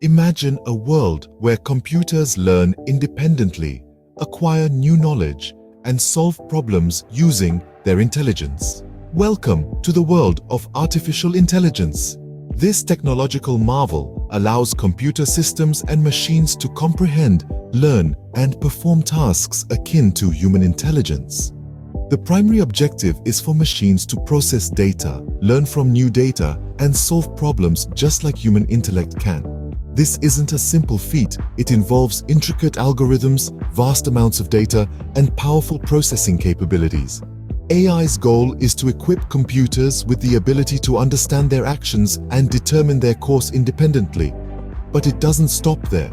Imagine a world where computers learn independently, acquire new knowledge, and solve problems using their intelligence. Welcome to the world of artificial intelligence. This technological marvel allows computer systems and machines to comprehend, learn, and perform tasks akin to human intelligence. The primary objective is for machines to process data, learn from new data, and solve problems just like human intellect can. This isn't a simple feat. It involves intricate algorithms, vast amounts of data, and powerful processing capabilities. AI's goal is to equip computers with the ability to understand their actions and determine their course independently. But it doesn't stop there.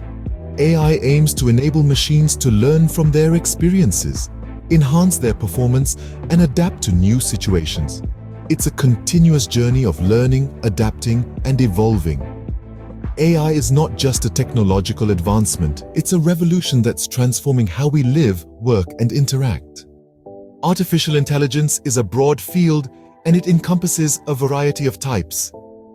AI aims to enable machines to learn from their experiences, enhance their performance, and adapt to new situations. It's a continuous journey of learning, adapting, and evolving. AI is not just a technological advancement, it's a revolution that's transforming how we live, work, and interact. Artificial intelligence is a broad field, and it encompasses a variety of types.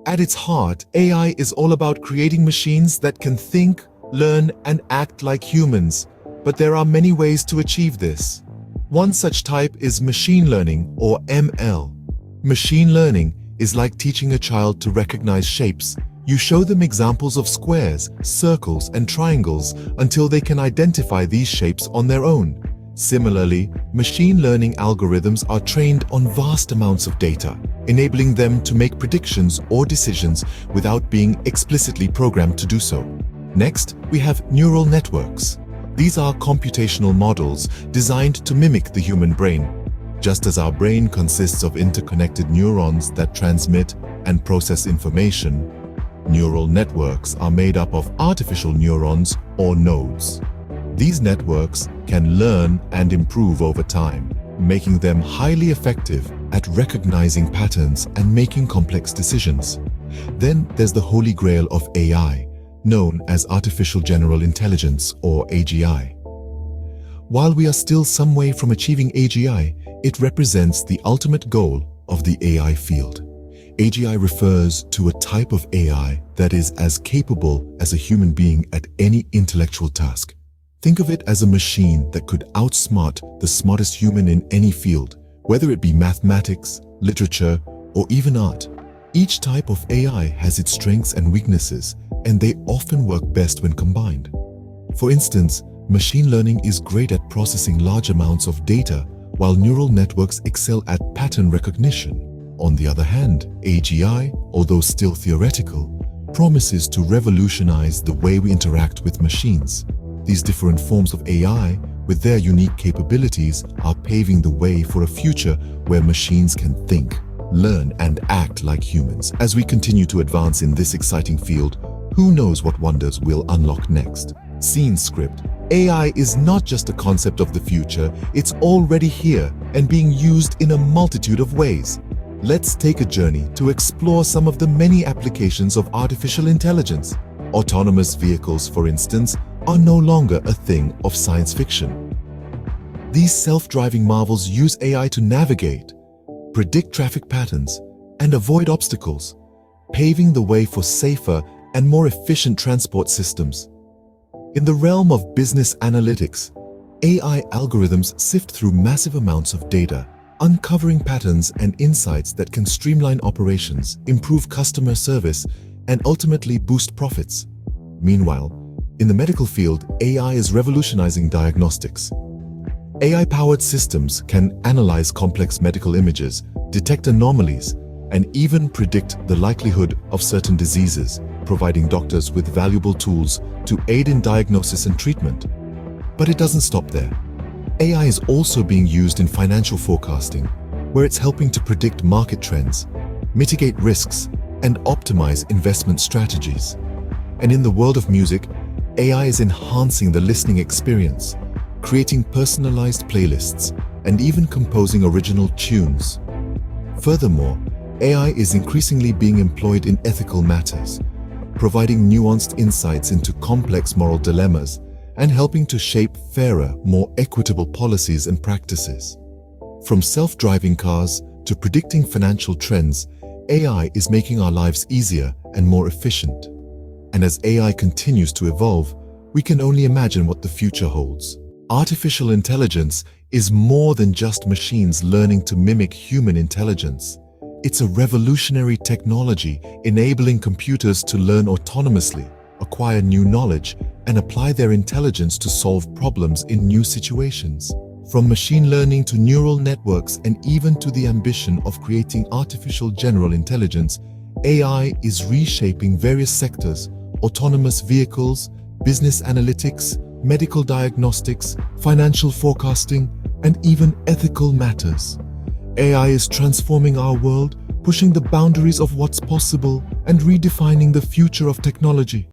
At its heart, AI is all about creating machines that can think, learn, and act like humans. But there are many ways to achieve this. One such type is machine learning, or ML. Machine learning is like teaching a child to recognize shapes. You show them examples of squares, circles, and triangles until they can identify these shapes on their own. Similarly, machine learning algorithms are trained on vast amounts of data, enabling them to make predictions or decisions without being explicitly programmed to do so. Next, we have neural networks. These are computational models designed to mimic the human brain. Just as our brain consists of interconnected neurons that transmit and process information, neural networks are made up of artificial neurons or nodes. These networks can learn and improve over time, making them highly effective at recognizing patterns and making complex decisions. Then there's the holy grail of AI, known as Artificial General Intelligence or AGI. While we are still some way from achieving AGI, it represents the ultimate goal of the AI field. AGI refers to a type of AI that is as capable as a human being at any intellectual task. Think of it as a machine that could outsmart the smartest human in any field, whether it be mathematics, literature, or even art. Each type of AI has its strengths and weaknesses, and they often work best when combined. For instance, machine learning is great at processing large amounts of data, while neural networks excel at pattern recognition. On the other hand, AGI, although still theoretical, promises to revolutionize the way we interact with machines. These different forms of AI, with their unique capabilities, are paving the way for a future where machines can think, learn, and act like humans. As we continue to advance in this exciting field, who knows what wonders we'll unlock next? Scene script. AI is not just a concept of the future, it's already here and being used in a multitude of ways. Let's take a journey to explore some of the many applications of artificial intelligence. Autonomous vehicles, for instance, are no longer a thing of science fiction. These self-driving marvels use AI to navigate, predict traffic patterns, and avoid obstacles, paving the way for safer and more efficient transport systems. In the realm of business analytics, AI algorithms sift through massive amounts of data, uncovering patterns and insights that can streamline operations, improve customer service, and ultimately boost profits. Meanwhile, in the medical field, AI is revolutionizing diagnostics. AI-powered systems can analyze complex medical images, detect anomalies, and even predict the likelihood of certain diseases, providing doctors with valuable tools to aid in diagnosis and treatment. But it doesn't stop there. AI is also being used in financial forecasting, where it's helping to predict market trends, mitigate risks, and optimize investment strategies. And in the world of music, AI is enhancing the listening experience, creating personalized playlists, and even composing original tunes. Furthermore, AI is increasingly being employed in ethical matters, providing nuanced insights into complex moral dilemmas and helping to shape fairer, more equitable policies and practices. From self-driving cars to predicting financial trends, AI is making our lives easier and more efficient. And as AI continues to evolve, we can only imagine what the future holds. Artificial intelligence is more than just machines learning to mimic human intelligence. It's a revolutionary technology enabling computers to learn autonomously, acquire new knowledge, and apply their intelligence to solve problems in new situations. From machine learning to neural networks and even to the ambition of creating artificial general intelligence, AI is reshaping various sectors: autonomous vehicles, business analytics, medical diagnostics, financial forecasting, and even ethical matters. AI is transforming our world, pushing the boundaries of what's possible and redefining the future of technology.